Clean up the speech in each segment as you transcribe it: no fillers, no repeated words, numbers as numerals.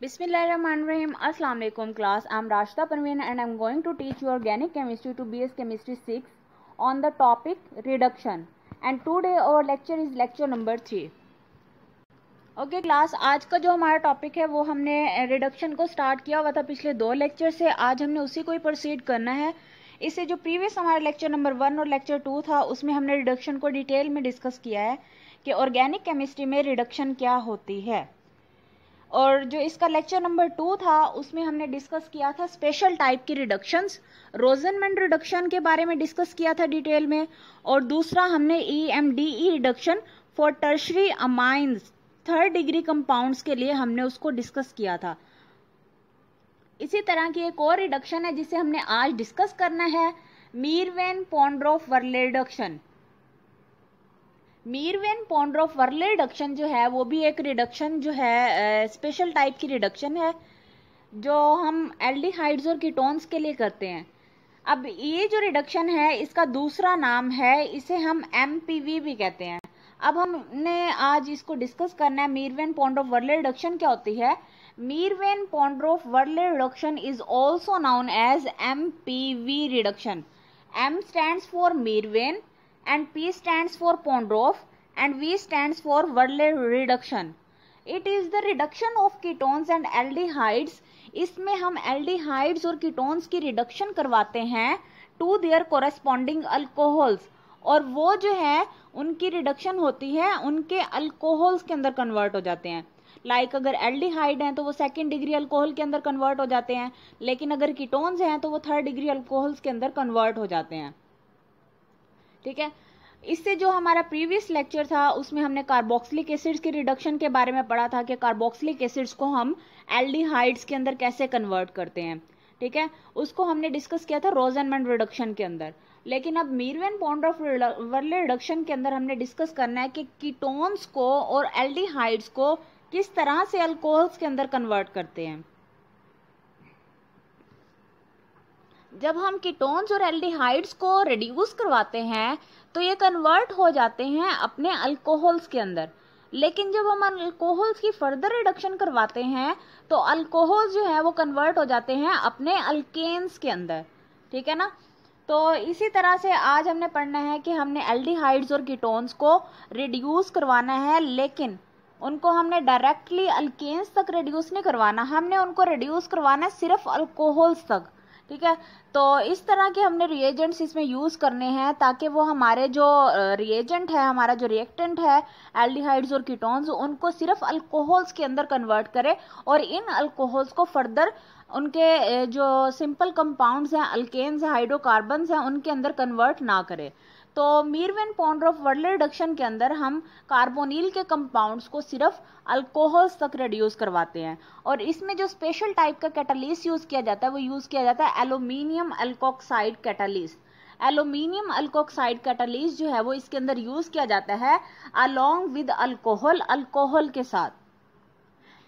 Bismillahirrahmanirrahim. Assalamu alaikum class. I'm Rashida Parveen and I'm going to teach you organic chemistry to BS Chemistry 6 on the topic reduction. And today our lecture is lecture number 3. Okay class, आज का जो हमारा topic है वो हमने reduction को start किया हुआ था पिछले 2 लेक्चर से. आज हमने उसी को ही प्रोसीड करना है. इससे जो प्रीवियस हमारा लेक्चर नंबर 1 और लेक्चर 2 था उसमें हमने रिडक्शन को डिटेल में डिस्कस किया है कि ऑर्गेनिक केमिस्ट्री में रिडक्शन क्या होती है. और जो इसका लेक्चर नंबर 2 था उसमें हमने डिस्कस किया था स्पेशल टाइप की रिडक्शंस. रोजनमैन रिडक्शन के बारे में डिस्कस किया था डिटेल में. और दूसरा हमने EMDE reduction for tertiary amines 3rd degree compounds के लिए हमने उसको डिस्कस किया था. इसी तरह की एक और रिडक्शन है जिसे हमने आज डिस्कस करना है, मीरवेन-पोंडरोफ-वर्ले रिडक्शन. मीरवेन-पोंडरोफ-वर्ले रिडक्शन जो है वो भी एक रिडक्शन जो है स्पेशल टाइप की रिडक्शन है जो हम एल्डिहाइड्स और कीटोन्स के लिए करते हैं. अब ये जो रिडक्शन है इसका दूसरा नाम है, इसे हम MPV भी कहते हैं. अब हमने आज इसको डिस्कस करना है. मीरवेन-पोंडरोफ-वर्ले रिडक्शन क्या होती है? Meerwein Ponndorf Verley reduction is also known as MPV reduction. M stands for Meerwen and P stands for Pondorf and V stands for Worle reduction. It is the reduction of ketones and aldehydes. इसमें हम aldehydes और ketones की reduction करवाते हैं to their corresponding alcohols, और वो जो है उनकी रिडक्शन होती है उनके अल्कोहल्स के अंदर कन्वर्ट हो जाते हैं. लाइक अगर एल्डिहाइड हैं तो वो 2nd डिग्री अल्कोहल के अंदर कन्वर्ट हो जाते हैं, लेकिन अगर कीटोन्स हैं तो वो 3rd डिग्री अल्कोहल्स के अंदर कन्वर्ट हो जाते हैं. ठीक है. इससे जो हमारा प्रीवियस लेक्चर था उसमें हमने कार्बोक्सिलिक एसिड्स की रिडक्शन के बारे में पढ़ा था कि कार्बोक्सिलिक एसिड्स को हम एल्डिहाइड्स के अंदर कैसे कन्वर्ट करते हैं. ठीक है, उसको हमने डिस्कस किया था रोजनमैन रिडक्शन के अंदर. लेकिन अब मीरवेन-पोंडरोफ-वर्ले रिडक्शन के अंदर हमने डिस्कस करना है कि कीटोन्स को और एल्डिहाइड्स को किस तरह से अल्कोहल्स के अंदर कन्वर्ट करते हैं. जब हम कीटोन्स और एल्डिहाइड्स को रिड्यूस करवाते हैं तो ये कन्वर्ट हो जाते हैं अपने अल्कोहल्स के अंदर. लेकिन जब हम अल्कोहल्स की फर्दर रिडक्शन करवाते हैं तो अल्कोहल्स जो है वो कन्वर्ट हो जाते हैं अपने अल्केन्स के अंदर. ठीक है ना. तो इसी तरह से आज हमने पढ़ना है कि हमने एल्डिहाइड्स और कीटोन्स को रिड्यूस करवाना है, लेकिन उनको हमने डायरेक्टली अल्केन्स तक रिड्यूस नहीं करवाना, हमने उनको रिड्यूस करवाना है सिर्फ अल्कोहल्स तक. ठीक है. तो इस तरह के हमने रिएजेंट्स इसमें यूज़ करने हैं ताकि वो हमारे जो रिएजेंट है, हमारा जो रिएक्टेंट है एल्डिहाइड्स और कीटोन्स, उनको सिर्फ अल्कोहल्स के अंदर कन्वर्ट करे और इन अल्कोहल्स को फर्दर उनके जो सिंपल कंपाउंड्स हैं, अल्केन्स हैं, हाइड्रोकार्बन्स हैं, उनके अंदर कन्वर्ट ना करे. तो मीरवेन-पोंडरोफ-वर्ले रिडक्शन के अंदर हम कार्बोनिल के कंपाउंड्स को सिर्फ अल्कोहल्स तक रिड्यूस करवाते हैं. और इसमें जो स्पेशल टाइप का कैटालिस्ट यूज़ किया जाता है वो यूज़ किया जाता है aluminium alkoxide catalyst. Aluminium alkoxide catalyst जो है वो इसके अंदर यूज़ किया जाता है अलोंग विद अल्कोहल, अल्कोहल के साथ.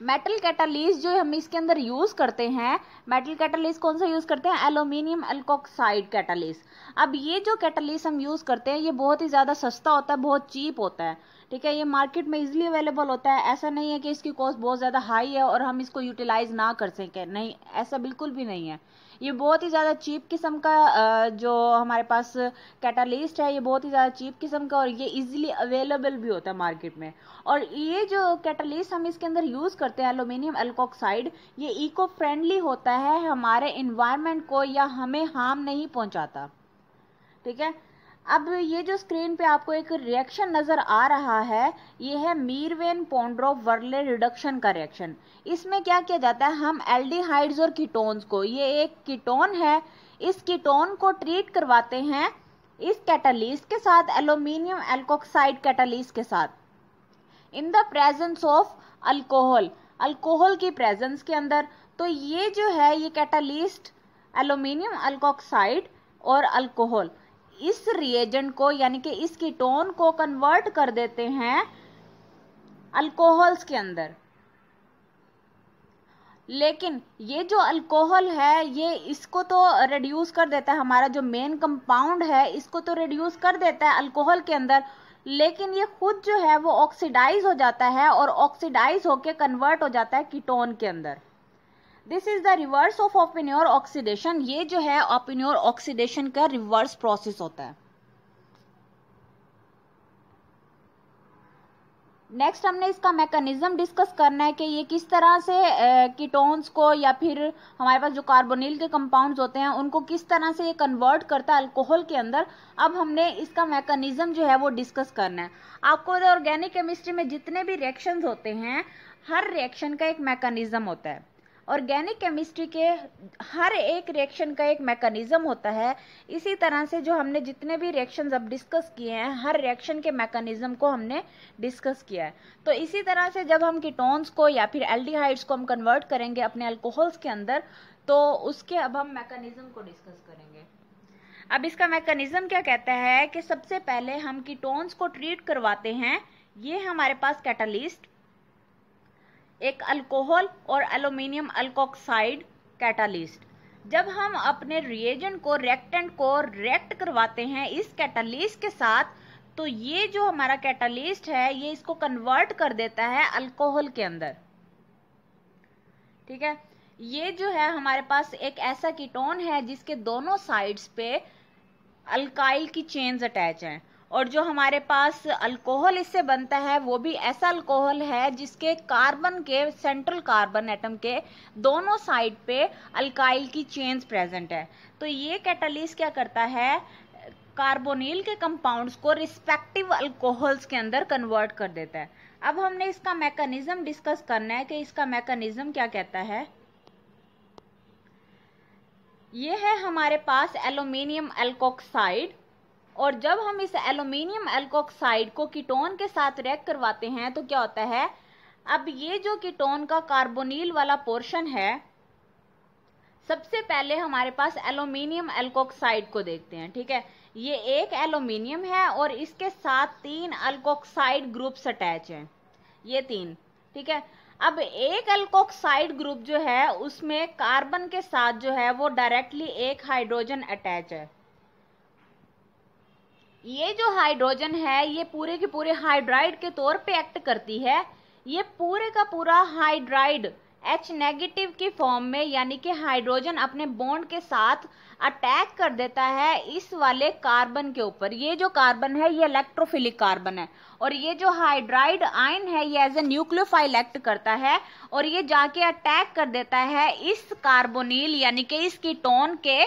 मेटल कैटालिस्ट जो हम इसके अंदर यूज़ करते हैं, मेटल कैटालिस्ट कौन सा यूज़ करते हैं? Aluminium alkoxide catalyst. अब ये जो कैटालिस्ट हम यूज़ करते हैं ये बहुत ही ज़्यादा सस्ता होता है, बहुत चीप होता है. ठीक है, ये मार्केट में इजीली अवेलेबल होता है. ऐसा नहीं है कि इसकी कॉस्ट बहुत ज़्यादा हाई है और हम इसको यूटिलाइज ना कर सकें, नहीं, ऐसा बिल्कुल भी नहीं है. ये बहुत ही ज़्यादा चीप किस्म का जो हमारे पास कैटालिस्ट है ये बहुत ही ज़्यादा चीप किस्म का और ये इजीली अवेलेबल भी होता है मार्केट में. और ये जो कैटालिस्ट हम इसके अंदर यूज़ करते हैं एल्यूमिनियम अल्कोक्साइड, ये इको फ्रेंडली होता है, हमारे इन्वायरमेंट को या हमें हार्म नहीं पहुंचाता. ठीक है. अब ये जो स्क्रीन पे आपको एक रिएक्शन नज़र आ रहा है ये है मीरवेन-पोंडरोफ-वर्ले रिडक्शन का रिएक्शन. इसमें क्या किया जाता है, हम एल्डिहाइड्स और कीटोन्स को, ये एक कीटोन है, इस कीटोन को ट्रीट करवाते हैं इस कैटालिस्ट के साथ, एल्यूमिनियम अल्कोक्साइड कैटालिस्ट के साथ, इन the presence of alcohol, alcohol की प्रेजेंस के अंदर. तो ये जो है ये कैटालिस्ट एल्यूमिनियम अल्कोक्साइड और अल्कोहल इस रिएजेंट को यानी कि इस कीटोन को कन्वर्ट कर देते हैं अल्कोहल्स के अंदर. लेकिन ये जो अल्कोहल है ये इसको तो रिड्यूस कर देता है, हमारा जो मेन कंपाउंड है इसको तो रिड्यूस कर देता है अल्कोहल के अंदर, लेकिन ये खुद जो है वो ऑक्सीडाइज हो जाता है और ऑक्सीडाइज होके कन्वर्ट हो जाता है कीटोन के अंदर। This is the reverse of Oppenauer oxidation. ये जो है ओपिन्योर ऑक्सीडेशन का रिवर्स प्रोसेस होता है। नेक्स्ट हमने इसका मैकेनिज्म डिस्कस करना है कि ये किस तरह से कीटोन्स को या फिर हमारे पास जो कार्बोनिल के कंपाउंड्स होते हैं उनको किस तरह से ये कन्वर्ट करता है अल्कोहल के अंदर। अब हमने इसका मैकेनिज्म जो है वो डिस्कस करना है। आपको ऑर्गेनिक केमिस्ट्री में जितने भी रिएक्शंस होते हैं हर रिएक्शन का एक मैकेनिज्म होता है। ऑर्गेनिक केमिस्ट्री के हर एक रिएक्शन का एक मैकेनिज्म होता है। इसी तरह से जो हमने जितने भी रिएक्शंस अब डिस्कस किए हैं हर रिएक्शन के मैकेनिज्म को हमने डिस्कस किया है। तो इसी तरह से जब हम कीटोन्स को या फिर एल्डिहाइड्स को हम कन्वर्ट करेंगे अपने अल्कोहल्स के अंदर तो उसके अब हम मैकेनिज्म को डिस्कस करेंगे। अब इसका मैकेनिज्म क्या कहता है कि सबसे पहले हम कीटोन्स को ट्रीट करवाते हैं। ये हमारे पास कैटालिस्ट, एक अल्कोहल और एल्यूमिनियम अल्कोक्साइड कैटालिस्ट। जब हम अपने रिएजेंट को रिएक्टेंट को रिएक्ट करवाते हैं इस कैटालिस्ट के साथ तो ये जो हमारा कैटालिस्ट है ये इसको कन्वर्ट कर देता है अल्कोहल के अंदर। ठीक है, ये जो है हमारे पास एक ऐसा कीटोन है जिसके दोनों साइड्स पे अल्काइल की चेन्स अटैच हैं और जो हमारे पास अल्कोहल इससे बनता है वो भी ऐसा अल्कोहल है जिसके कार्बन के सेंट्रल कार्बन एटम के दोनों साइड पे अल्काइल की चेन्स प्रेजेंट है। तो ये कैटालिस्ट क्या करता है कार्बोनिल के कंपाउंड्स को रिस्पेक्टिव अल्कोहल्स के अंदर कन्वर्ट कर देता है। अब हमने इसका मैकेनिज्म डिस्कस करना है कि इसका मैकेनिज्म क्या कहता है। ये है हमारे पास एल्यूमिनियम अल्कोक्साइड और जब हम इस एल्यूमिनियम अल्कोक्साइड को कीटोन के साथ रिएक्ट करवाते हैं तो क्या होता है। अब ये जो कीटोन का कार्बोनिल वाला पोर्शन है सबसे पहले हमारे पास एल्यूमिनियम अल्कोक्साइड को देखते हैं। ठीक है, ये एक एल्यूमिनियम है और इसके साथ 3 अल्कोक्साइड ग्रुप्स अटैच हैं, ये 3। ठीक है, अब एक अल्कोक्साइड ग्रुप जो है उसमें कार्बन के साथ जो है वो डायरेक्टली एक हाइड्रोजन अटैच है। ये जो हाइड्रोजन है ये पूरे के पूरे हाइड्राइड के तौर पे एक्ट करती है। ये पूरे का पूरा हाइड्राइड H नेगेटिव की फॉर्म में यानी कि हाइड्रोजन अपने बॉन्ड के साथ अटैक कर देता है इस वाले कार्बन के ऊपर। ये जो कार्बन है ये इलेक्ट्रोफिलिक कार्बन है और ये जो हाइड्राइड आयन है ये एज ए न्यूक्लियोफाइल एक्ट करता है और ये जाके अटैक कर देता है इस कार्बोनिल यानी कि इस कीटोन के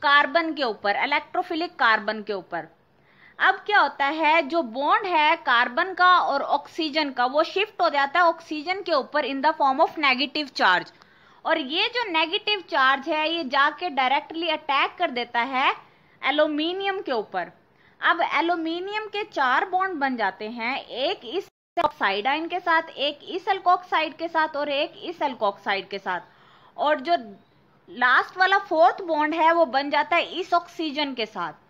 कार्बन के ऊपर, इलेक्ट्रोफिलिक कार्बन के ऊपर। अब क्या होता है जो बॉन्ड है कार्बन का और ऑक्सीजन का वो शिफ्ट हो जाता है ऑक्सीजन के ऊपर in the form of negative charge और ये जो नेगेटिव चार्ज है ये जाके डायरेक्टली अटैक कर देता है एल्यूमिनियम के ऊपर। अब एल्यूमिनियम के 4 बॉन्ड बन जाते हैं, एक इस ऑक्साइड आयन के साथ, एक इस अल्कोक्साइड के साथ और एक इस अल्कोक्साइड के साथ और जो लास्ट वाला 4th बॉन्ड है वो बन जाता है इस ऑक्सीजन के साथ।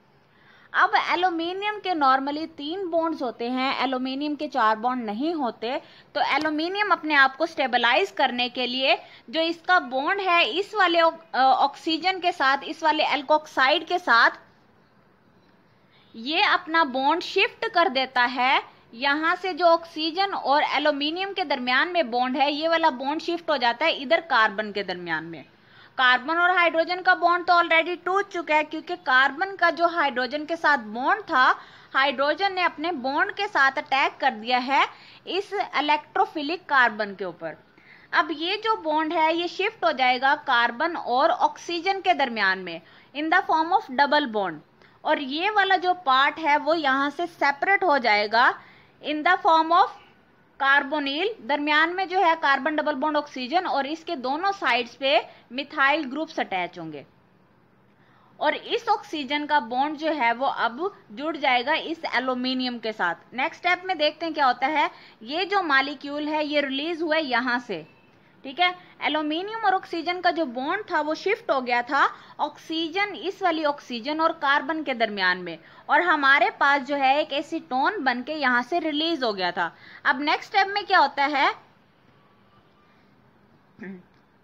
अब एल्यूमिनियम के नॉर्मली 3 बॉन्ड्स होते हैं, एल्यूमिनियम के 4 बॉन्ड नहीं होते। तो एल्यूमिनियम अपने आप को स्टेबलाइज करने के लिए जो इसका बॉन्ड है इस वाले ऑक्सीजन के साथ, इस वाले अल्कोक्साइड के साथ, ये अपना बॉन्ड शिफ्ट कर देता है। यहाँ से जो ऑक्सीजन और एल्यूमिनियम के दरमियान में बॉन्ड है ये वाला बॉन्ड शिफ्ट हो जाता है इधर कार्बन के दरमियान में। कार्बन और हाइड्रोजन का बॉन्ड तो ऑलरेडी टूट चुका है क्योंकि कार्बन का जो हाइड्रोजन के साथ बॉन्ड था हाइड्रोजन ने अपने बॉन्ड के साथ अटैक कर दिया है इस इलेक्ट्रोफिलिक कार्बन के ऊपर। अब ये जो बॉन्ड है ये शिफ्ट हो जाएगा कार्बन और ऑक्सीजन के दरमियान में in the form of double bond और ये वाला जो पार्ट है वो यहाँ से सेपरेट हो जाएगा in the form of carbonyl. दरमियान में जो है कार्बन डबल बॉन्ड ऑक्सीजन और इसके दोनों साइड्स पे मिथाइल ग्रुप्स अटैच होंगे और इस ऑक्सीजन का बॉन्ड जो है वो अब जुड़ जाएगा इस एल्यूमिनियम के साथ। नेक्स्ट स्टेप में देखते हैं क्या होता है। ये जो मॉलिक्यूल है ये रिलीज हुआ यहाँ से। ठीक है, एल्यूमिनियम और ऑक्सीजन का जो बॉन्ड था वो शिफ्ट हो गया था ऑक्सीजन, इस वाली ऑक्सीजन और कार्बन के दरमियान में और हमारे पास जो है एक एसीटोन बन के यहाँ से रिलीज हो गया था। अब नेक्स्ट स्टेप में क्या होता है,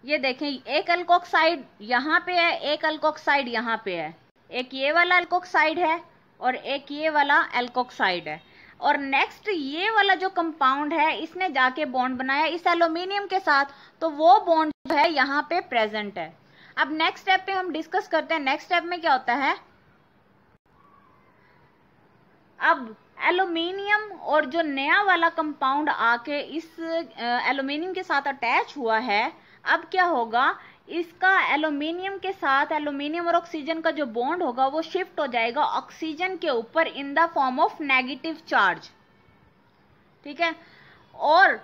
ये देखें एक अल्कोक्साइड यहाँ पे है, एक अल्कोक्साइड यहाँ पे है, एक ये वाला अल्कोक्साइड है और एक ये वाला अल्कोक्साइड है। और नेक्स्ट ये वाला जो कंपाउंड है इसने जाके बॉन्ड बनाया इस एल्यूमिनियम के साथ, तो वो बॉन्ड जो है यहाँ पे प्रेजेंट है। अब नेक्स्ट स्टेप पे हम डिस्कस करते हैं। नेक्स्ट स्टेप में क्या होता है, अब एल्यूमिनियम और जो नया वाला कंपाउंड आके इस एल्यूमिनियम के साथ अटैच हुआ है, अब क्या होगा, इसका एल्यूमिनियम के साथ एल्यूमिनियम और ऑक्सीजन का जो बॉन्ड होगा वो शिफ्ट हो जाएगा ऑक्सीजन के ऊपर in the form of negative charge. ठीक है, और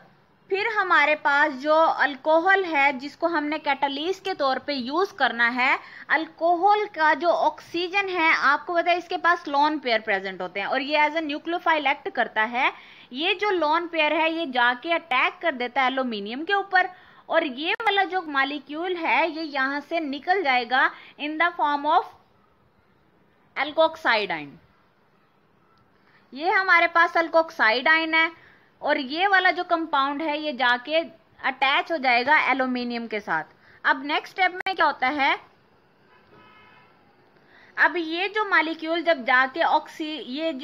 फिर हमारे पास जो अल्कोहल है जिसको हमने कैटालिस्ट के तौर पे यूज करना है, अल्कोहल का जो ऑक्सीजन है, आपको पता है इसके पास लोन पेयर प्रेजेंट होते हैं और ये एज ए न्यूक्लियोफाइल एक्ट करता है। ये जो लोन पेयर है ये जाके अटैक कर देता है एल्यूमिनियम के ऊपर और ये वाला जो मॉलिक्यूल है ये यहां से निकल जाएगा in the form of alkoxide ion. ये हमारे पास एल्कोक्साइड आयन है और ये वाला जो कंपाउंड है ये जाके अटैच हो जाएगा एल्यूमिनियम के साथ। अब नेक्स्ट स्टेप में क्या होता है, अब ये जो मॉलिक्यूल जब जाके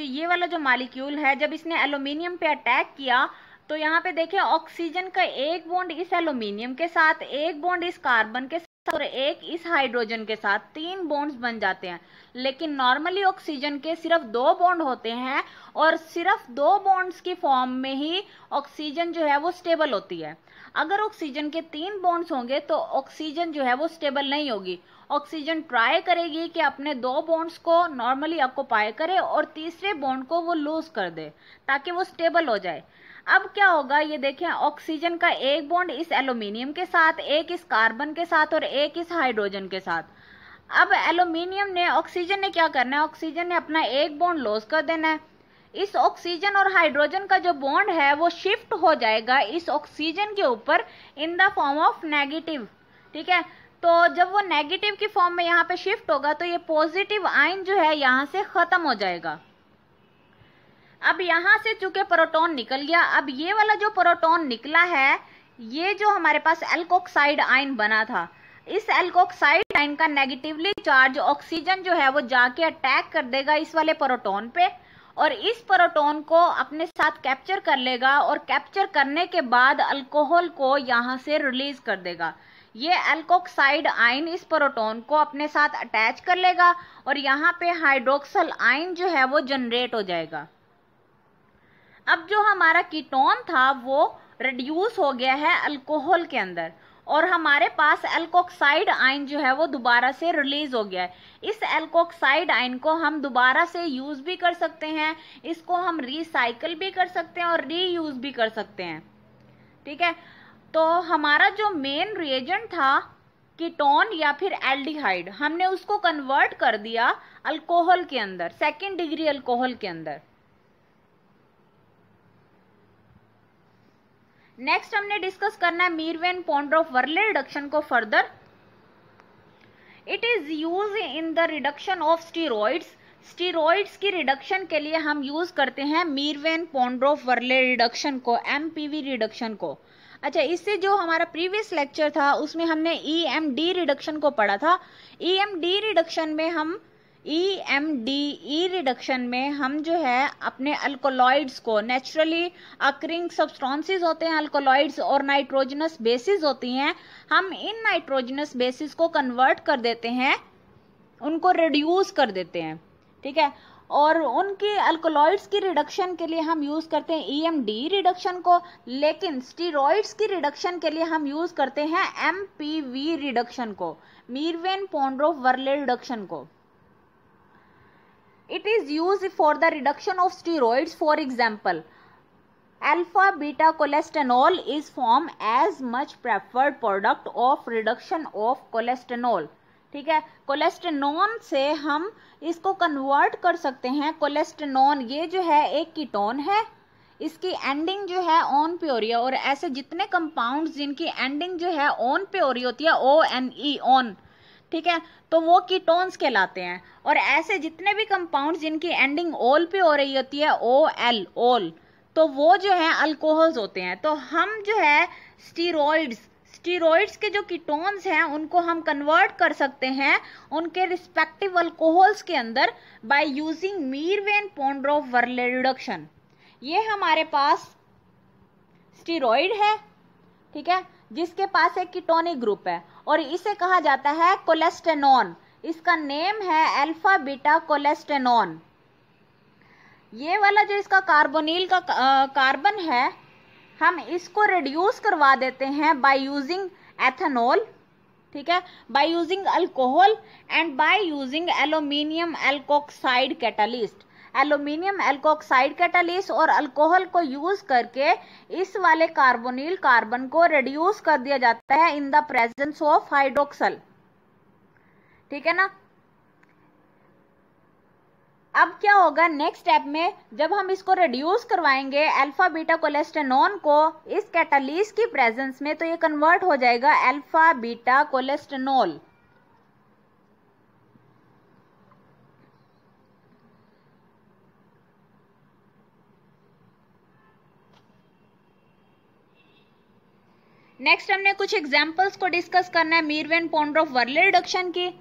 ये वाला जो मॉलिक्यूल है जब इसने एल्यूमिनियम पे अटैक किया तो यहाँ पे देखिए ऑक्सीजन का एक बॉन्ड इस एल्यूमिनियम के साथ, एक बॉन्ड इस कार्बन के साथ और एक इस हाइड्रोजन के साथ, 3 बॉन्ड्स बन जाते हैं। लेकिन नॉर्मली ऑक्सीजन के सिर्फ 2 बॉन्ड होते हैं और सिर्फ 2 बॉन्ड्स की फॉर्म में ही ऑक्सीजन जो है वो स्टेबल होती है। अगर ऑक्सीजन के 3 बॉन्ड्स होंगे तो ऑक्सीजन जो है वो स्टेबल नहीं होगी। ऑक्सीजन ट्राई करेगी कि अपने 2 बॉन्ड्स को नॉर्मली आपको पाए करे और तीसरे बॉन्ड को वो लूज कर दे ताकि वो स्टेबल हो जाए। अब क्या होगा, ये देखें ऑक्सीजन का एक बॉन्ड इस एल्यूमिनियम के साथ, एक इस कार्बन के साथ और एक इस हाइड्रोजन के साथ। अब एल्यूमिनियम ने, ऑक्सीजन ने क्या करना है, ऑक्सीजन ने अपना एक बॉन्ड लॉस कर देना है। इस ऑक्सीजन और हाइड्रोजन का जो बॉन्ड है वो शिफ्ट हो जाएगा इस ऑक्सीजन के ऊपर in the form of negative. ठीक है, तो जब वो नेगेटिव की फॉर्म में यहाँ पे शिफ्ट होगा तो ये पॉजिटिव आयन जो है यहाँ से खत्म हो जाएगा। अब यहां से चूंकि प्रोटॉन निकल गया, अब ये वाला जो प्रोटॉन निकला है ये जो हमारे पास एल्कोक्साइड आयन बना था, इस एल्कोक्साइड आयन का नेगेटिवली चार्ज ऑक्सीजन जो है वो जाके अटैक कर देगा इस वाले प्रोटॉन पे और इस प्रोटॉन को अपने साथ कैप्चर कर लेगा और कैप्चर करने के बाद अल्कोहल को यहां से रिलीज कर देगा। ये एल्कोक्साइड आयन इस प्रोटॉन को अपने साथ अटैच कर लेगा और यहाँ पे हाइड्रोक्सल आयन जो है वो जनरेट हो जाएगा। अब जो हमारा कीटोन था वो रिड्यूस हो गया है अल्कोहल के अंदर और हमारे पास एल्कोक्साइड आयन जो है वो दोबारा से रिलीज हो गया है। इस एल्कोक्साइड आयन को हम दोबारा से यूज भी कर सकते हैं, इसको हम रिसाइकल भी कर सकते हैं और रीयूज भी कर सकते हैं। ठीक है, तो हमारा जो मेन रिएजेंट था कीटोन या फिर एल्डिहाइड, हमने उसको कन्वर्ट कर दिया अल्कोहल के अंदर, 2nd डिग्री अल्कोहल के अंदर। नेक्स्ट हमने डिस्कस करना है मीरवेन-पोंडोर्फ-वर्ले रिडक्शन को further. It is use in the reduction of steroids. Steroids की रिडक्शन के लिए हम यूज करते हैं मीरवेन-पोंडोर्फ-वर्ले रिडक्शन को, एमपीवी रिडक्शन को। अच्छा, इससे जो हमारा प्रीवियस लेक्चर था उसमें हमने ईएमडी रिडक्शन को पढ़ा था। ईएमडी रिडक्शन में हम जो है अपने अल्कोलॉइड्स को, नेचुरली अकरिंग सब्सटेंसेस होते हैं अल्कोलॉइड्स और नाइट्रोजनस बेसिस होती हैं, हम इन नाइट्रोजनस बेसिस को कन्वर्ट कर देते हैं, उनको रिड्यूस कर देते हैं। ठीक है, और उनकी अल्कोलॉइड्स की रिडक्शन के लिए हम यूज करते हैं ईएमडी रिडक्शन को, लेकिन स्टीरॉइड्स की रिडक्शन के लिए हम यूज करते हैं एमपीवी रिडक्शन को, मीरवेन-पोंडोर्फ-वर्ले रिडक्शन को। It is used for the reduction of steroids. For example, alpha beta cholesterol is formed as much preferred product of reduction of cholesterol. ठीक है, कोलेस्टेनोन से हम इसको कन्वर्ट कर सकते हैं। कोलेस्टेनोन ये जो है एक कीटोन है, इसकी एंडिंग जो है ऑन पे हो रही है और ऐसे जितने कंपाउंड्स जिनकी एंडिंग जो है ऑन पे हो रही होती है, ONE ऑन, ठीक है, तो वो कीटोन्स कहलाते हैं। और ऐसे जितने भी कंपाउंड्स जिनकी एंडिंग ओल पे हो रही होती है, OL ओल, तो वो जो है अल्कोहल्स होते हैं। तो हम जो है स्टीरॉइड्स के जो कीटोन्स हैं उनको हम कन्वर्ट कर सकते हैं उनके रिस्पेक्टिव अल्कोहल्स के अंदर बाय यूजिंग मीरवेन-पोंडोर्फ-वर्ले रिडक्शन। ये हमारे पास स्टीरॉइड है, ठीक है, जिसके पास एक कीटोनिक ग्रुप है और इसे कहा जाता है कोलेस्टेनॉन। इसका नेम है अल्फा बीटा कोलेस्टेनॉन। ये वाला जो इसका कार्बोनिल का कार्बन है, हम इसको रिड्यूस करवा देते हैं बाय यूजिंग एथेनॉल, ठीक है, by using alcohol and by using aluminium alkoxide catalyst. Aluminium alkoxide catalyst और अल्कोहल को यूज करके इस वाले कार्बोनिल कार्बन को रिड्यूस कर दिया जाता है इन द प्रेजेंस ऑफ हाइड्रोक्सल, ठीक है ना। अब क्या होगा नेक्स्ट स्टेप में, जब हम इसको रिड्यूस करवाएंगे अल्फा बीटा कोलेस्टेनॉन को इस कैटालिस्ट की प्रेजेंस में, तो ये कन्वर्ट हो जाएगा अल्फा बीटा कोलेस्टेनॉल। नेक्स्ट हमने कुछ एग्जांपल्स को डिस्कस करना है मीरवेन-पोंडोर्फ-वर्ले रिडक्शन की।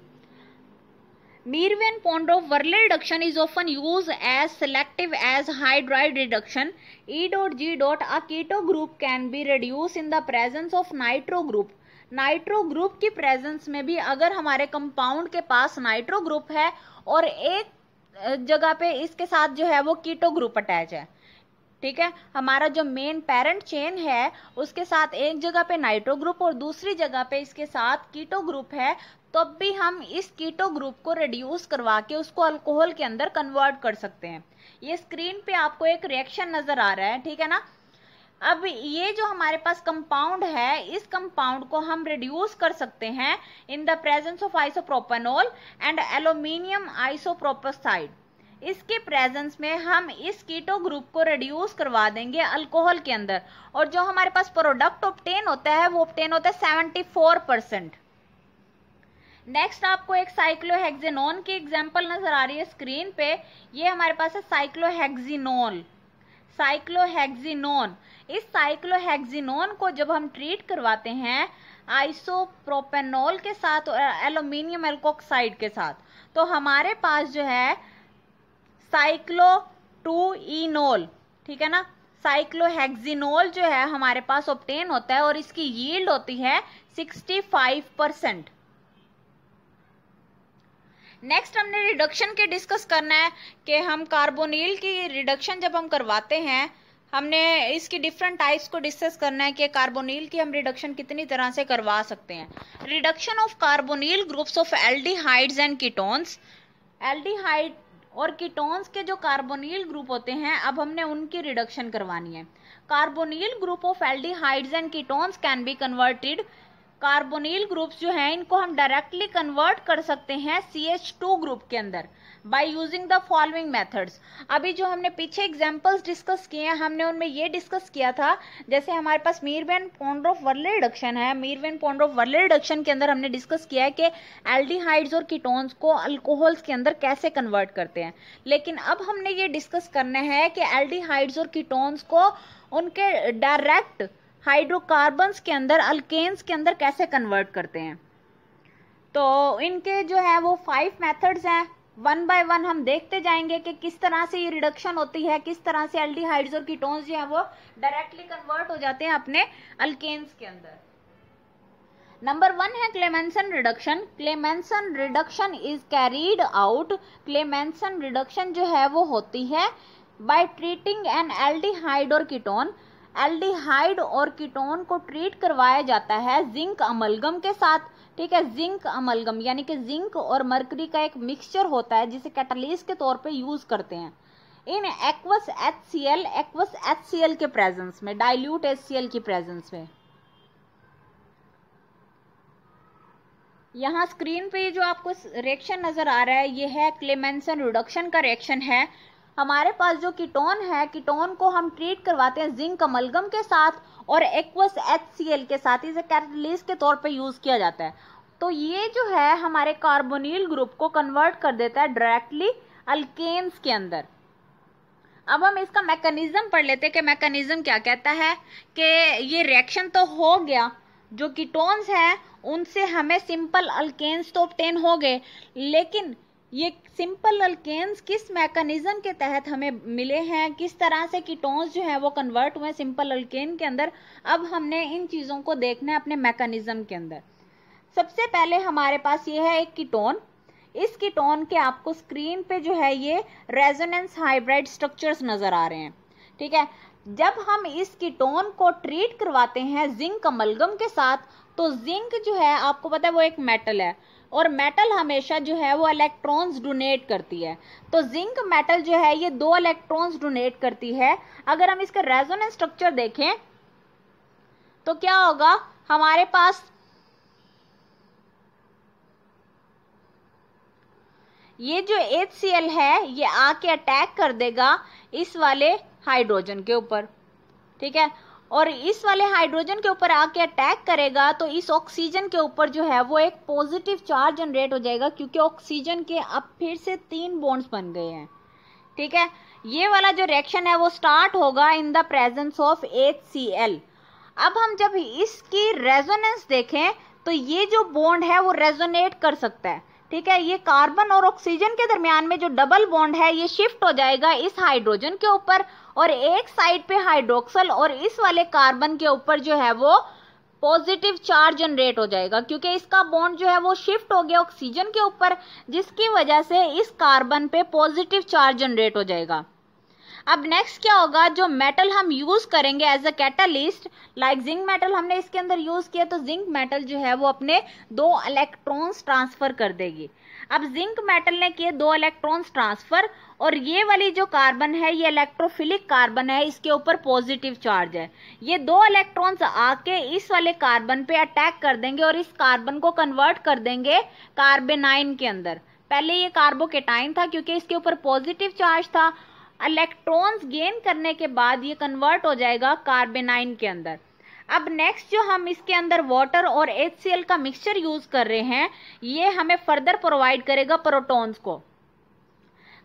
Meerwein-Ponndorff-Verley reduction is often used as selective as hydride reduction. E.G. A keto group can be reduced in the presence of nitro group. Nitro group की presence में भी अगर हमारे कंपाउंड के पास नाइट्रो ग्रुप है और एक जगह पे इसके साथ जो है वो कीटो ग्रुप अटैच है, ठीक है, हमारा जो मेन पेरेंट चेन है उसके साथ एक जगह पे नाइट्रो ग्रुप और दूसरी जगह पे इसके साथ कीटो ग्रुप है, तब भी हम इस कीटो ग्रुप को रिड्यूस करवा के उसको अल्कोहल के अंदर कन्वर्ट कर सकते हैं। ये स्क्रीन पे आपको एक रिएक्शन नजर आ रहा है, ठीक है ना। अब ये जो हमारे पास कंपाउंड है, इस कंपाउंड को हम रिड्यूस कर सकते हैं in the presence of isopropanol and aluminium isopropoxide. इसके प्रेजेंस में हम इस कीटो ग्रुप को रिड्यूस करवा देंगे अल्कोहल के अंदर और जो हमारे पास प्रोडक्ट ऑब्टेन होता है वो ऑब्टेन होता है 74%। नेक्स्ट आपको एक साइक्लोहेक्सेनोन की एग्जांपल नजर आ रही है स्क्रीन पे। ये हमारे पास है साइक्लोहेक्सिनोल। साइक्लोहेक्सिनोन, इस साइक्लोहेक्सिनोन को जब हम ट्रीट करवाते हैं आइसोप्रोपेनॉल के साथ और एल्यूमिनियम एल्कोक्साइड के साथ, तो हमारे पास जो है साइक्लो 2-इनोल, ठीक है ना, साइक्लोहेक्सिनोल जो है हमारे पास ऑब्टेन होता है और इसकी यील्ड होती है 65%। नेक्स्ट हमने रिडक्शन के डिस्कस करना है कि हम कार्बोनिल की रिडक्शन जब हम करवाते हैं, हमने इसकी डिफरेंट टाइप्स को डिस्कस करना है कि कार्बोनिल की हम रिडक्शन कितनी तरह से करवा सकते हैं। Reduction of carbonyl groups of aldehydes and ketones. Aldehyde और कीटोन्स के जो कार्बोनिल ग्रुप होते हैं, अब हमने उनकी रिडक्शन करवानी है। Carbonyl group of aldehydes and ketones can be converted. Carbonyl groups जो हैं इनको हम डायरेक्टली कन्वर्ट कर सकते हैं CH2 ग्रुप के अंदर by using the following methods. अभी जो हमने पीछे एग्जांपल्स डिस्कस किए हैं, हमने उनमें ये डिस्कस किया था, जैसे हमारे पास मीरवेन-पोंडोर्फ-वर्ले रिडक्शन है। मीरवेन-पोंडोर्फ-वर्ले रिडक्शन के अंदर हमने डिस्कस किया है कि एल्डिहाइड्स और कीटोन्स को अल्कोहल्स के अंदर कैसे कन्वर्ट करते हैं, लेकिन अब हमने ये डिस्कस करना है कि एल्डिहाइड्स और कीटोन्स को उनके डायरेक्ट हाइड्रोकार्बन्स के अंदर, अल्केन्स के अंदर कैसे कन्वर्ट करते हैं। तो इनके जो है वो 5 मेथड्स हैं। वन बाय वन हम देखते जाएंगे कि किस तरह से ये रिडक्शन होती है, किस तरह से एल्डिहाइड्स और कीटोन्स जो है वो डायरेक्टली कन्वर्ट हो जाते हैं अपने अल्केन्स के अंदर। नंबर 1 है Clemmensen reduction. Clemmensen reduction is carried out. Clemmensen reduction जो है वो होती है बाय ट्रीटिंग एन एल्डिहाइड और कीटोन। एल्डिहाइड और कीटोन को ट्रीट करवाया जाता है जिंक अमलगम के साथ, ठीक है। जिंक अमलगम यानी कि जिंक और मरकरी का एक मिक्सचर होता है जिसे कैटालिस्ट के तौर पे यूज करते हैं इन एक्वस HCl के प्रेजेंस में, डाइल्यूट HCl की प्रेजेंस में। यहाँ स्क्रीन पे जो आपको रिएक्शन नजर आ रहा है ये है क्लेमेंसन रिडक्शन का रिएक्शन है। हमारे पास जो कीटोन है, कीटोन को हम ट्रीट करवाते हैं जिंक अमलगम के साथ और एक्वस HCl के साथ, इसे कैटालिस्ट के तौर पे यूज किया जाता है। तो ये जो है हमारे कार्बोनिल ग्रुप को कन्वर्ट कर देता है डायरेक्टली अल्केन्स के अंदर। अब हम इसका मैकेनिज्म पढ़ लेते हैं कि मैकेनिज्म क्या कहता है कि ये रिएक्शन तो हो गया, जो कीटोन्स हैं उनसे हमें सिंपल अल्केन्स तो ऑब्टेन हो गए, लेकिन ये सिंपल अल्केन्स किस मैकेनिज्म के तहत हमें मिले हैं, किस तरह से कीटोन्स जो है वो कन्वर्ट हुए सिंपल अल्केन के अंदर, अब हमने इन चीज़ों को देखना है अपने मैकेनिज्म के अंदर। सबसे पहले हमारे पास ये है एक कीटोन। इस कीटोन के आपको स्क्रीन पे जो है ये रेजोनेंस हाइब्रिड स्ट्रक्चर्स नजर आ रहे हैं, ठीक है। जब हम इस कीटोन को ट्रीट करवाते हैं जिंक अमलगम के साथ, तो जिंक जो है आपको पता है वो एक मेटल है, और मेटल हमेशा जो है वो इलेक्ट्रॉन्स डोनेट करती है। तो जिंक मेटल जो है ये 2 इलेक्ट्रॉन्स डोनेट करती है। अगर हम इसका रेजोनेंस स्ट्रक्चर देखें तो क्या होगा, हमारे पास ये जो HCl है ये आके अटैक कर देगा इस वाले हाइड्रोजन के ऊपर, ठीक है। और इस वाले हाइड्रोजन के ऊपर आके अटैक करेगा तो इस ऑक्सीजन के ऊपर जो है वो एक पॉजिटिव चार्ज जनरेट हो जाएगा, क्योंकि ऑक्सीजन के अब फिर से 3 बॉन्ड्स बन गए हैं, ठीक है। ये वाला जो रिएक्शन है वो स्टार्ट होगा इन द प्रेजेंस ऑफ HCl। अब हम जब इसकी रेजोनेंस देखें तो ये जो बॉन्ड है वो रेजोनेट कर सकता है, ठीक है। ये कार्बन और ऑक्सीजन के दरमियान में जो डबल बॉन्ड है ये शिफ्ट हो जाएगा इस हाइड्रोजन के ऊपर, और एक साइड पे हाइड्रोक्सल और इस वाले कार्बन के ऊपर जो है वो पॉजिटिव चार्ज जनरेट हो जाएगा, क्योंकि इसका बॉन्ड जो है वो शिफ्ट हो गया ऑक्सीजन के ऊपर, जिसकी वजह से इस कार्बन पे पॉजिटिव चार्ज जनरेट हो जाएगा। अब नेक्स्ट क्या होगा, जो मेटल हम यूज करेंगे as a catalyst, like zinc metal हमने इसके अंदर यूज किया, तो जिंक मेटल जो है वो अपने 2 इलेक्ट्रॉन्स ट्रांसफर कर देगी। अब जिंक मेटल ने किए 2 इलेक्ट्रॉन्स ट्रांसफर, और ये वाली जो कार्बन है ये इलेक्ट्रोफिलिक कार्बन है, इसके ऊपर पॉजिटिव चार्ज है। ये 2 इलेक्ट्रॉन्स आके इस वाले कार्बन पे अटैक कर देंगे और इस कार्बन को कन्वर्ट कर देंगे कार्बेनाइन के अंदर। पहले ये कार्बोकेटाइन था क्योंकि इसके ऊपर पॉजिटिव चार्ज था, इलेक्ट्रॉन्स गेन करने के बाद ये कन्वर्ट हो जाएगा कार्बेनाइन के अंदर। अब नेक्स्ट जो हम इसके अंदर वाटर और HCl का मिक्सचर यूज कर रहे हैं, ये हमें फर्दर प्रोवाइड करेगा प्रोटॉन्स को।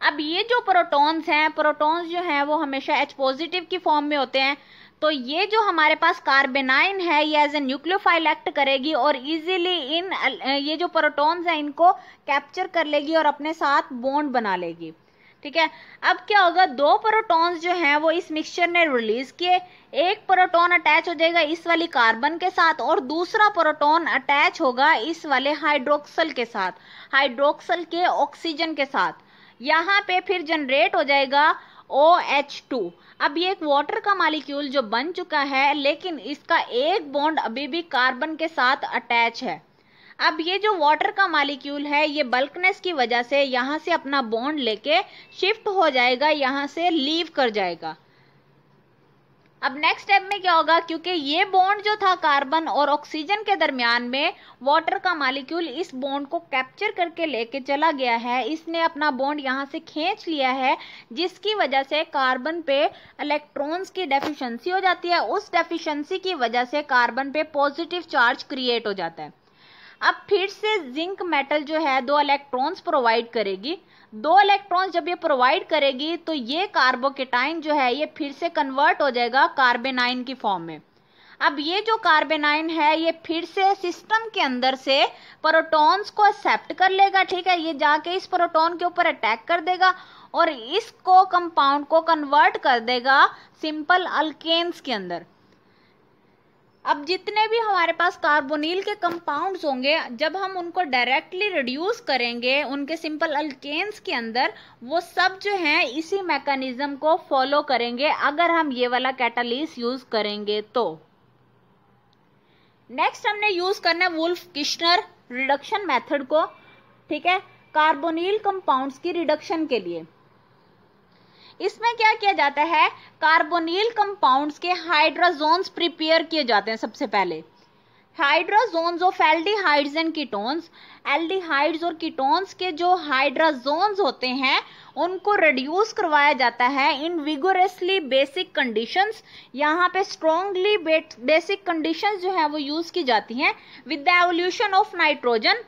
अब ये जो प्रोटॉन्स हैं, प्रोटॉन्स जो हैं वो हमेशा H पॉजिटिव की फॉर्म में होते हैं, तो ये जो हमारे पास कार्बेनाइन है ये एज ए न्यूक्लियोफाइल एक्ट करेगी और इजीली इन ये जो प्रोटॉन्स हैं इनको कैप्चर कर लेगी और अपने साथ बॉन्ड बना लेगी, ठीक है। अब क्या होगा, 2 प्रोटॉन्स जो हैं वो इस मिक्सचर ने रिलीज किए, एक प्रोटॉन अटैच हो जाएगा इस वाली कार्बन के साथ और दूसरा प्रोटॉन अटैच होगा इस वाले हाइड्रोक्सल के साथ, हाइड्रोक्सल के ऑक्सीजन के साथ। यहाँ पे फिर जनरेट हो जाएगा OH2। अब ये एक वाटर का मॉलिक्यूल जो बन चुका है, लेकिन इसका एक बॉन्ड अभी भी कार्बन के साथ अटैच है। अब ये जो वाटर का मॉलिक्यूल है ये बल्कनेस की वजह से यहाँ से अपना बॉन्ड लेके शिफ्ट हो जाएगा, यहाँ से लीव कर जाएगा। अब नेक्स्ट स्टेप में क्या होगा, क्योंकि ये बॉन्ड जो था कार्बन और ऑक्सीजन के दरमियान में, वाटर का मॉलिक्यूल इस बॉन्ड को कैप्चर करके लेके चला गया है, इसने अपना बॉन्ड यहाँ से खींच लिया है, जिसकी वजह से कार्बन पे इलेक्ट्रॉन्स की डेफिशिएंसी हो जाती है। उस डेफिशिएंसी की वजह से कार्बन पे पॉजिटिव चार्ज क्रिएट हो जाता है। अब फिर से जिंक मेटल जो है 2 इलेक्ट्रॉन्स प्रोवाइड करेगी। 2 इलेक्ट्रॉन्स जब ये प्रोवाइड करेगी तो ये कार्बोकेटाइन जो है ये फिर से कन्वर्ट हो जाएगा कार्बेनाइन की फॉर्म में। अब ये जो कार्बेनाइन है ये फिर से सिस्टम के अंदर से प्रोटॉन्स को एक्सेप्ट कर लेगा, ठीक है। ये जाके इस प्रोटॉन के ऊपर अटैक कर देगा और इसको कंपाउंड को कन्वर्ट कर देगा सिंपल अल्केन्स के अंदर। अब जितने भी हमारे पास कार्बोनिल के कंपाउंड्स होंगे, जब हम उनको डायरेक्टली रिड्यूस करेंगे उनके सिंपल अल्केन्स के अंदर, वो सब जो हैं इसी मैकेनिज्म को फॉलो करेंगे अगर हम ये वाला कैटालिस्ट यूज करेंगे तो। नेक्स्ट हमने यूज करना है वुल्फ-किश्नर रिडक्शन मेथड को, ठीक है, कार्बोनिल कंपाउंड्स की रिडक्शन के लिए। इसमें क्या किया जाता है, कार्बोनिल कंपाउंड्स के हाइड्रोजोन्स प्रिपेयर किए जाते हैं। सबसे पहले hydrozoans of aldehydes and ketones, aldehydes और कीटोन्स के जो हाइड्रोजोन्स होते हैं उनको रिड्यूस करवाया जाता है इन विगोरसली बेसिक कंडीशंस। यहाँ पे स्ट्रॉन्गली बेसिक कंडीशंस जो है वो यूज की जाती हैं with the evolution of nitrogen.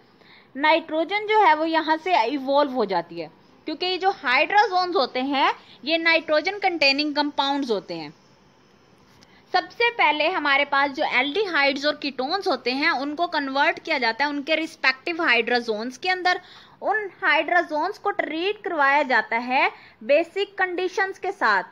Nitrogen जो है वो यहाँ से इवॉल्व हो जाती है, क्योंकि ये जो हाइड्रोजोन्स होते हैं ये नाइट्रोजन कंटेनिंग कंपाउंड्स होते हैं। सबसे पहले हमारे पास जो एल्डिहाइड्स और कीटोन्स होते हैं उनको कन्वर्ट किया जाता है उनके रिस्पेक्टिव हाइड्रोजोन्स के अंदर, उन हाइड्रोजोन्स को ट्रीट करवाया जाता है बेसिक कंडीशंस के साथ,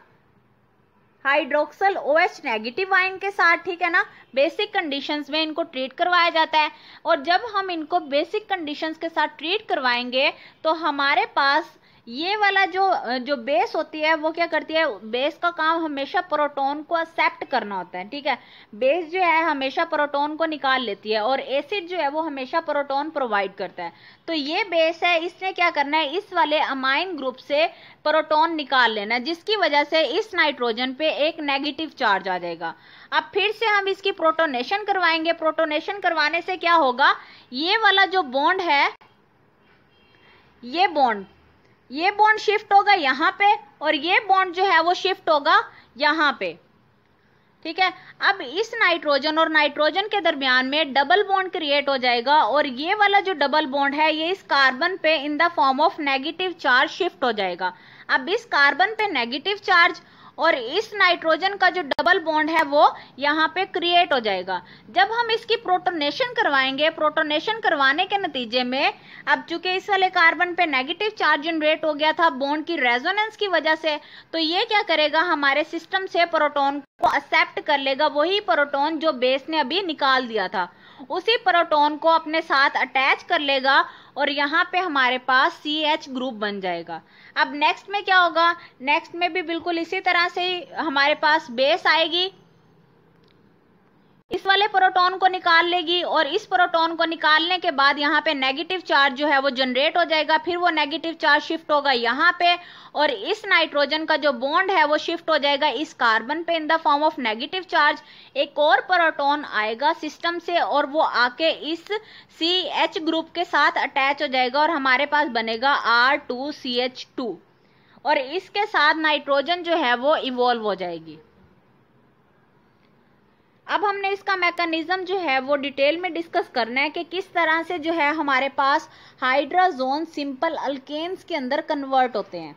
हाइड्रोक्सल OH नेगेटिव आयन के साथ, ठीक है ना। बेसिक कंडीशंस में इनको ट्रीट करवाया जाता है, और जब हम इनको बेसिक कंडीशंस के साथ ट्रीट करवाएंगे तो हमारे पास ये वाला जो बेस होती है वो क्या करती है, बेस का काम हमेशा प्रोटॉन को एक्सेप्ट करना होता है, ठीक है। बेस जो है हमेशा प्रोटॉन को निकाल लेती है, और एसिड जो है वो हमेशा प्रोटॉन प्रोवाइड करता है। तो ये बेस है, इसने क्या करना है, इस वाले अमाइन ग्रुप से प्रोटॉन निकाल लेना, जिसकी वजह से इस नाइट्रोजन पे एक नेगेटिव चार्ज आ जाएगा। अब फिर से हम इसकी प्रोटोनेशन करवाएंगे। प्रोटोनेशन करवाने से क्या होगा, ये वाला जो बॉन्ड है, ये बॉन्ड शिफ्ट होगा यहाँ पे, और ये बॉन्ड जो है वो शिफ्ट होगा यहाँ पे, ठीक है। अब इस नाइट्रोजन और नाइट्रोजन के दरमियान में डबल बॉन्ड क्रिएट हो जाएगा, और ये वाला जो डबल बॉन्ड है ये इस कार्बन पे in the form of negative charge shift हो जाएगा। अब इस कार्बन पे नेगेटिव चार्ज और इस नाइट्रोजन का जो डबल बॉन्ड है वो यहाँ पे क्रिएट हो जाएगा। जब हम इसकी प्रोटोनेशन करवाएंगे, प्रोटोनेशन करवाने के नतीजे में अब चूंकि इस वाले कार्बन पे नेगेटिव चार्ज जनरेट हो गया था बॉन्ड की रेजोनेंस की वजह से, तो ये क्या करेगा, हमारे सिस्टम से प्रोटॉन को एक्सेप्ट कर लेगा, वही प्रोटॉन जो बेस ने अभी निकाल दिया था, उसी प्रोटॉन को अपने साथ अटैच कर लेगा, और यहाँ पे हमारे पास CH ग्रुप बन जाएगा। अब नेक्स्ट में क्या होगा, नेक्स्ट में भी बिल्कुल इसी तरह से हमारे पास बेस आएगी, इस वाले प्रोटॉन को निकाल लेगी, और इस प्रोटॉन को निकालने के बाद यहाँ पे नेगेटिव चार्ज जो है वो जनरेट हो जाएगा, फिर वो नेगेटिव चार्ज शिफ्ट होगा यहाँ पे, और इस नाइट्रोजन का जो बॉन्ड है वो शिफ्ट हो जाएगा इस कार्बन पे in the form of negative charge. एक और प्रोटॉन आएगा सिस्टम से, और वो आके इस CH ग्रुप के साथ अटैच हो जाएगा, और हमारे पास बनेगा R2CH2, और इसके साथ नाइट्रोजन जो है वो इवॉल्व हो जाएगी। अब हमने इसका मैकेनिज्म जो है वो डिटेल में डिस्कस करना है कि किस तरह से जो है हमारे पास हाइड्रोजोन सिंपल अल्केन्स के अंदर कन्वर्ट होते हैं।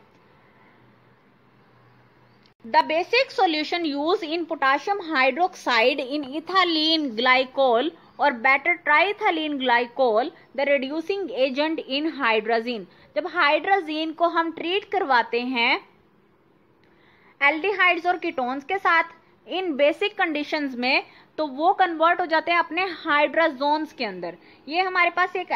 The basic solution use in potassium hydroxide in ethylene glycol और better triethylene glycol the reducing agent in hydrazine. जब हाइड्रोजीन को हम ट्रीट करवाते हैं एल्डिहाइड्स और कीटोन्स के साथ इन बेसिक कंडीशंस में, तो वो कन्वर्ट हो जाते हैं अपने हाइड्रोजोन्स के अंदर। ये हमारे पास एक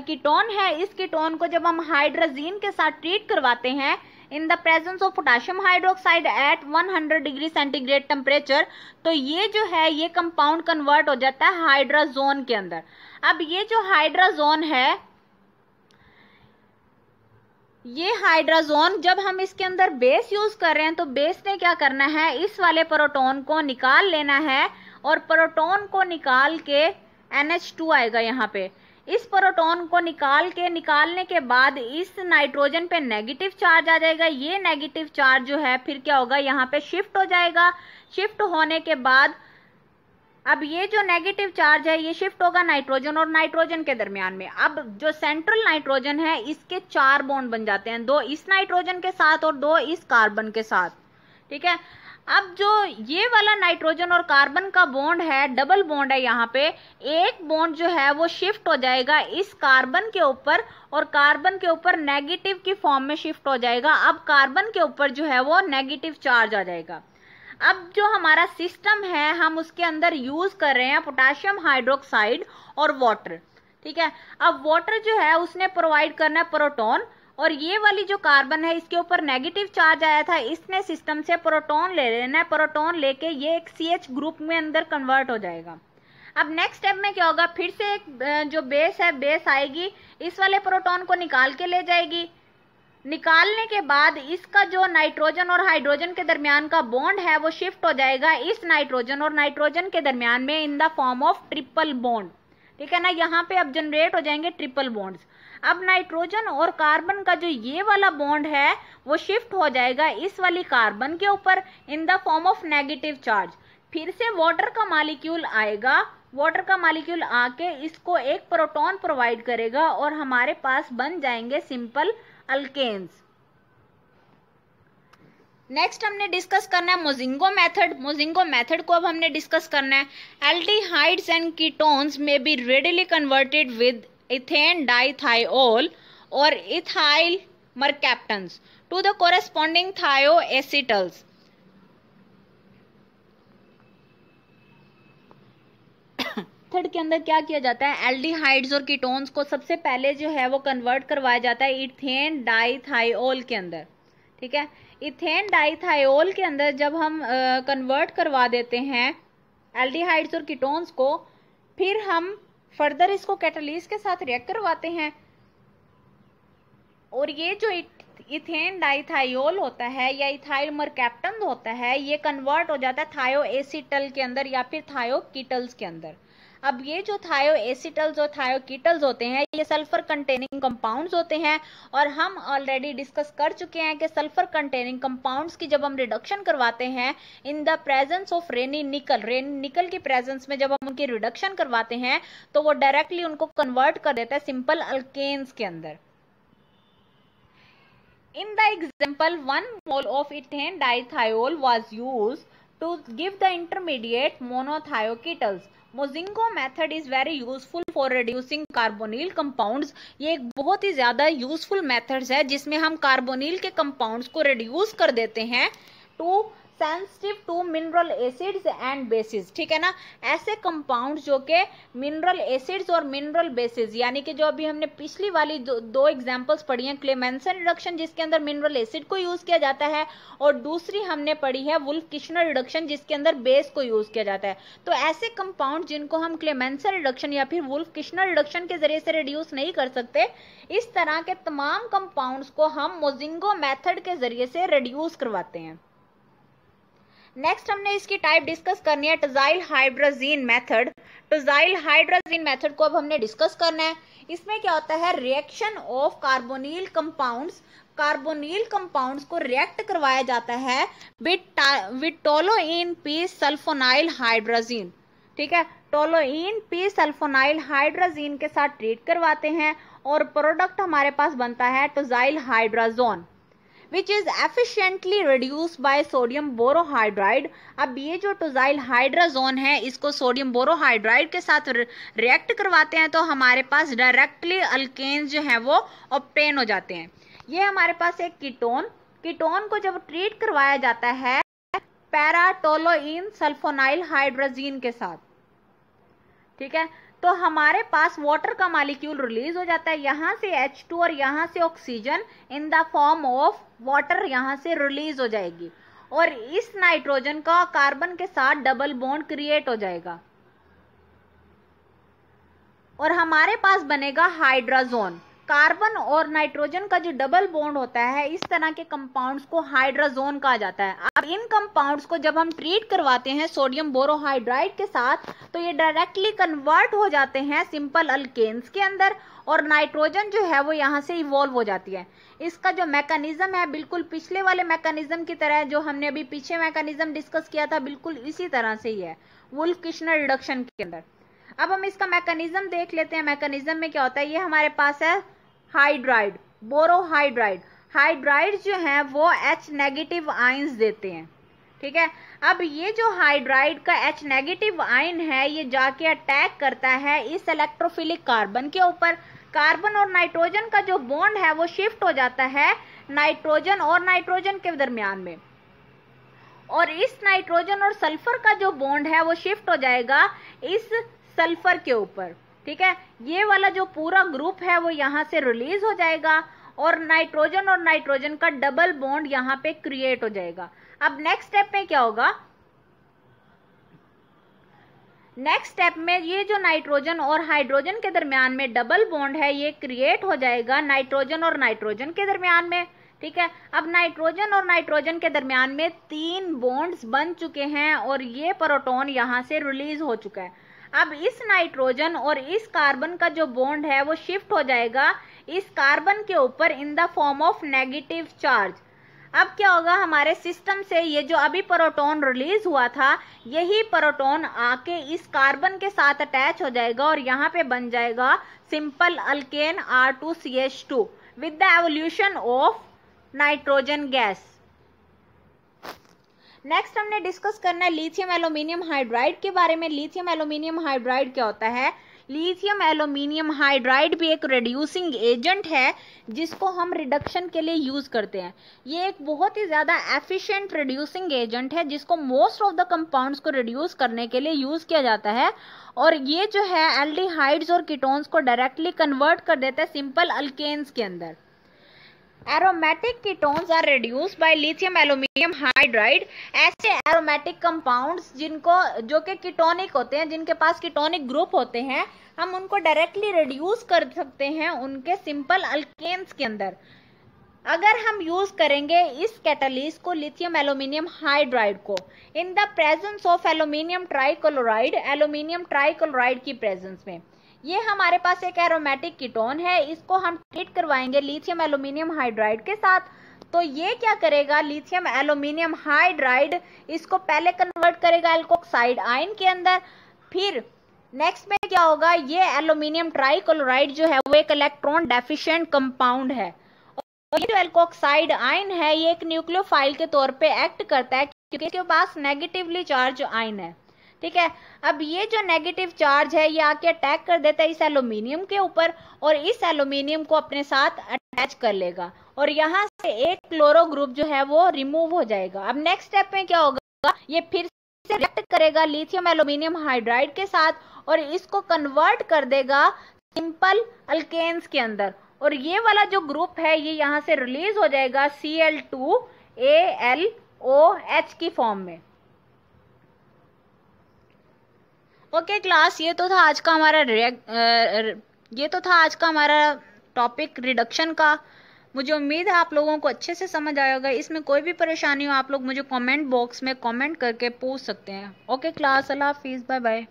कीटोन है, इस कीटोन को जब हम हाइड्रोजीन के साथ ट्रीट करवाते हैं in the presence of potassium hydroxide eight 100 degree centigrade temperature, तो ये जो है ये कंपाउंड कन्वर्ट हो जाता है हाइड्रोजोन के अंदर। अब ये जो हाइड्रोजोन है, ये हाइड्रोजोन जब हम इसके अंदर बेस यूज कर रहे हैं, तो बेस ने क्या करना है, इस वाले प्रोटॉन को निकाल लेना है, और प्रोटॉन को निकाल के NH2 आएगा यहाँ पे। इस प्रोटॉन को निकालने के बाद इस नाइट्रोजन पे नेगेटिव चार्ज आ जाएगा। ये नेगेटिव चार्ज जो है फिर क्या होगा, यहाँ पे शिफ्ट हो जाएगा। शिफ्ट होने के बाद अब ये जो नेगेटिव चार्ज है ये शिफ्ट होगा नाइट्रोजन और नाइट्रोजन के दरमियान में। अब जो सेंट्रल नाइट्रोजन है इसके 4 बॉन्ड बन जाते हैं, 2 इस नाइट्रोजन के साथ और 2 इस कार्बन के साथ, ठीक है। अब जो ये वाला नाइट्रोजन और कार्बन का बॉन्ड है, डबल बॉन्ड है, यहाँ पे एक बॉन्ड जो है वो शिफ्ट हो जाएगा इस कार्बन के ऊपर, और कार्बन के ऊपर नेगेटिव की फॉर्म में शिफ्ट हो जाएगा। अब कार्बन के ऊपर जो है वो नेगेटिव चार्ज आ जाएगा। अब जो हमारा सिस्टम है हम उसके अंदर यूज कर रहे हैं पोटाशियम हाइड्रोक्साइड और वाटर, ठीक है। अब वाटर जो है उसने प्रोवाइड करना है प्रोटॉन, और ये वाली जो कार्बन है इसके ऊपर नेगेटिव चार्ज आया था, इसने सिस्टम से प्रोटॉन ले लेना है। प्रोटॉन लेके ये एक CH ग्रुप में अंदर कन्वर्ट हो जाएगा। अब नेक्स्ट स्टेप में क्या होगा, फिर से एक जो बेस है, बेस आएगी, इस वाले प्रोटॉन को निकाल के ले जाएगी। निकालने के बाद इसका जो नाइट्रोजन और हाइड्रोजन के दरमियान का बॉन्ड है वो शिफ्ट हो जाएगा इस नाइट्रोजन और नाइट्रोजन के दरमियान में in the form of triple bond, ठीक है ना। यहाँ पे अब जनरेट हो जाएंगे ट्रिपल बॉन्ड्स। अब नाइट्रोजन और कार्बन का जो ये वाला बॉन्ड है वो शिफ्ट हो जाएगा इस वाली कार्बन के ऊपर in the form of negative charge. फिर से वाटर का मॉलिक्यूल आएगा, वाटर का मॉलिक्यूल आके इसको एक प्रोटॉन प्रोवाइड करेगा और हमारे पास बन जाएंगे सिंपल अल्केन्स। नेक्स्ट हमने डिस्कस करना है मोजिंगो मेथड। मोजिंगो मेथड को अब हमने डिस्कस करना है। एल्डिहाइड्स एंड कीटोन्स में be readily converted with ethane dithiol और ethyl mercaptans to the corresponding thioacetals. Method के अंदर क्या किया जाता है, एल्डिहाइड्स और कीटोन्स को सबसे पहले जो है वो कन्वर्ट करवाया जाता है इथेन डाइथाइओल के अंदर। ठीक है, इथेन डाइथाइओल के अंदर जब हम कन्वर्ट करवा देते हैं एल्डिहाइड्स और कीटोन्स को, फिर हम फर्दर इसको कैटालिस्ट के साथ रिएक्ट करवाते हैं और ये जो इथेन डाइथाइओल होता है या इथाइल मरकैप्टन होता है, ये कन्वर्ट हो जाता है थायोएसिटल के अंदर या फिर थायोकीटल्स के अंदर। अब ये जो थायोएसिटल्स और थायोकीटल्स होते हैं ये सल्फर कंटेनिंग कंपाउंड्स होते हैं और हम ऑलरेडी डिस्कस कर चुके हैं कि सल्फर कंटेनिंग कंपाउंड्स की जब हम रिडक्शन करवाते हैं इन द प्रेजेंस ऑफ रेनी निकल की प्रेजेंस में जब हम उनकी रिडक्शन करवाते हैं तो वो डायरेक्टली उनको कन्वर्ट कर देता है सिंपल अल्केन्स के अंदर। In the example, 1 mole of ethane dithiol was used to give the intermediate monothiokeetals. Mozingo method is very useful for reducing carbonyl compounds. ये एक बहुत ही ज़्यादा यूजफुल मेथड्स है जिसमें हम कार्बोनिल के कंपाउंड्स को रिड्यूस कर देते हैं too sensitive to mineral acids and bases. ठीक है ना, ऐसे कंपाउंड्स जो कि मिनरल एसिड्स और मिनरल बेसिस, यानी कि जो अभी हमने पिछली वाली दो एग्जांपल्स पढ़ी हैं, क्लेमेंसन रिडक्शन जिसके अंदर मिनरल एसिड को यूज किया जाता है और दूसरी हमने पढ़ी है वुल्फ-किश्नर रिडक्शन जिसके अंदर बेस को यूज किया जाता है। तो ऐसे कंपाउंड जिनको हम क्लेमेंसन रिडक्शन या फिर वुल्फ-किश्नर रिडक्शन के जरिए से रिड्यूस नहीं कर सकते, इस तरह के तमाम कंपाउंड्स को हम मोजिंगो मेथड के जरिए से रिड्यूस करवाते हैं। नेक्स्ट हमने इसकी टाइप डिस्कस करनी है टजाइल हाइड्राजीन मेथड। टजाइल हाइड्राजीन मेथड को अब हमने डिस्कस करना है। इसमें क्या होता है, reaction of carbonyl compounds, carbonyl compounds को रिएक्ट करवाया जाता है with toluene P sulfonyl hydrazine. ठीक है, टोलोइन पी सल्फोनाइल हाइड्राजीन के साथ ट्रीट करवाते हैं और प्रोडक्ट हमारे पास बनता है टजाइल hydrazone which is efficiently reduced by sodium borohydride। अब ये जो टोजाइल हाइड्राजोन है इसको सोडियम बोरोहाइड्राइड के साथ रिएक्ट करवाते हैं तो हमारे पास डायरेक्टली अल्केन्स जो है वो ऑब्टेन हो जाते हैं। ये हमारे पास एक कीटोन को जब ट्रीट करवाया जाता है पैराटोलोइन सल्फोनाइल हाइड्राजीन के साथ, ठीक है, तो हमारे पास वाटर का मॉलिक्यूल रिलीज हो जाता है, यहाँ से H2 और यहाँ से oxygen in the form of water यहाँ से रिलीज हो जाएगी और इस नाइट्रोजन का कार्बन के साथ डबल बॉन्ड क्रिएट हो जाएगा और हमारे पास बनेगा हाइड्राजोन। कार्बन और नाइट्रोजन का जो डबल बॉन्ड होता है इस तरह के कंपाउंड्स को हाइड्राजोन कहा जाता है। अब इन कंपाउंड्स को जब हम ट्रीट करवाते हैं सोडियम बोरोहाइड्राइड के साथ तो ये डायरेक्टली कन्वर्ट हो जाते हैं सिंपल अल्केन्स के अंदर और नाइट्रोजन जो है वो यहाँ से इवॉल्व हो जाती है। इसका जो मैकेनिज्म है बिल्कुल पिछले वाले मैकेनिज्म की तरह, जो हमने अभी पीछे मैकेनिज्म डिस्कस किया था बिल्कुल इसी तरह से ही है वुल्फ-किश्नर रिडक्शन के अंदर। अब हम इसका मैकेनिज्म देख लेते हैं। मैकेनिज्म में क्या होता है, ये हमारे पास है हाइड्राइड, बोरोहाइड्राइड। हाइड्राइड जो है वो H नेगेटिव आयंस देते हैं। ठीक है, अब ये जो हाइड्राइड का H नेगेटिव आयन है ये जाके अटैक करता है इस इलेक्ट्रोफिलिक कार्बन के ऊपर। कार्बन और नाइट्रोजन का जो बॉन्ड है वो शिफ्ट हो जाता है नाइट्रोजन और नाइट्रोजन के दरमियान में और इस नाइट्रोजन और सल्फर का जो बॉन्ड है वो शिफ्ट हो जाएगा इस सल्फर के ऊपर। ठीक है, ये वाला जो पूरा ग्रुप है वो यहाँ से रिलीज हो जाएगा और नाइट्रोजन का डबल बॉन्ड यहाँ पे क्रिएट हो जाएगा। अब नेक्स्ट स्टेप में क्या होगा, नेक्स्ट स्टेप में ये जो नाइट्रोजन और हाइड्रोजन के दरमियान में डबल बॉन्ड है ये क्रिएट हो जाएगा नाइट्रोजन और नाइट्रोजन के दरमियान में। ठीक है, अब नाइट्रोजन और नाइट्रोजन के दरमियान में 3 बॉन्ड्स बन चुके हैं और ये प्रोटॉन यहाँ से रिलीज हो चुका है। अब इस नाइट्रोजन और इस कार्बन का जो बॉन्ड है वो शिफ्ट हो जाएगा इस कार्बन के ऊपर in the form of negative charge. अब क्या होगा, हमारे सिस्टम से ये जो अभी प्रोटॉन रिलीज हुआ था यही प्रोटॉन आके इस कार्बन के साथ अटैच हो जाएगा और यहाँ पे बन जाएगा simple alkane R2CH2 with the evolution of nitrogen gas. Next हमने डिस्कस करना है लिथियम एल्यूमिनियम हाइड्राइड के बारे में। लिथियम एल्यूमिनियम हाइड्राइड क्या होता है, लिथियम एल्यूमिनियम हाइड्राइड भी एक रिड्यूसिंग एजेंट है जिसको हम रिडक्शन के लिए यूज करते हैं। ये एक बहुत ही ज्यादा एफिशिएंट रिड्यूसिंग एजेंट है जिसको मोस्ट ऑफ द कंपाउंड्स को रिड्यूस करने के लिए यूज किया जाता है, और ये जो है एल्डिहाइड्स और कीटोन्स को डायरेक्टली कन्वर्ट कर देता है सिंपल अल्केन्स के अंदर। Aromatic ketones are reduced by lithium aluminium hydride. ऐसे एरोमेटिक कंपाउंड्स जिनको जो कि कीटोनिक होते हैं, जिनके पास कीटोनिक ग्रुप होते हैं, हम उनको डायरेक्टली रिड्यूस कर सकते हैं उनके सिंपल अल्केन्स के अंदर। अगर हम यूज करेंगे इस कैटालिस्ट को, लिथियम एल्यूमिनियम हाइड्राइड को, इन the presence of aluminium trichloride, aluminium trichloride की प्रेजेंस में, ये हमारे पास एक एरोमेटिक कीटोन है, इसको हम ट्रीट करवाएंगे लिथियम एल्यूमिनियम हाइड्राइड के साथ। तो ये क्या करेगा, लिथियम एल्यूमिनियम हाइड्राइड इसको पहले कन्वर्ट करेगा एल्कोक्साइड आयन के अंदर, फिर नेक्स्ट में क्या होगा, ये एल्यूमिनियम ट्राइक्लोराइड जो है वो एक इलेक्ट्रॉन डेफिशिएंट कंपाउंड है, और ये जो एल्कोक्साइड आयन है ये एक न्यूक्लियोफाइल के तौर पे एक्ट करता है क्योंकि इसके पास नेगेटिवली चार्ज आयन है। ठीक है, अब ये जो नेगेटिव चार्ज है ये आके अटैक कर देता है इस एल्यूमिनियम के ऊपर, और इस एल्यूमिनियम को अपने साथ अटैच कर लेगा, और यहाँ से एक क्लोरो ग्रुप जो है वो रिमूव हो जाएगा। अब नेक्स्ट स्टेप में क्या होगा, ये फिर से रिएक्ट करेगा लिथियम एल्यूमिनियम हाइड्राइड के साथ और इसको कन्वर्ट कर देगा सिंपल अल्केन्स के अंदर, और ये वाला जो ग्रुप है ये यहाँ से रिलीज हो जाएगा Cl2AlOH की फॉर्म में। ओके क्लास, ये तो था आज का हमारा टॉपिक रिडक्शन का। मुझे उम्मीद है आप लोगों को अच्छे से समझ आया होगा। इसमें कोई भी परेशानी हो आप लोग मुझे कमेंट बॉक्स में कमेंट करके पूछ सकते हैं। ओके क्लास, अल्लाह हाफिज़, बाय बाय।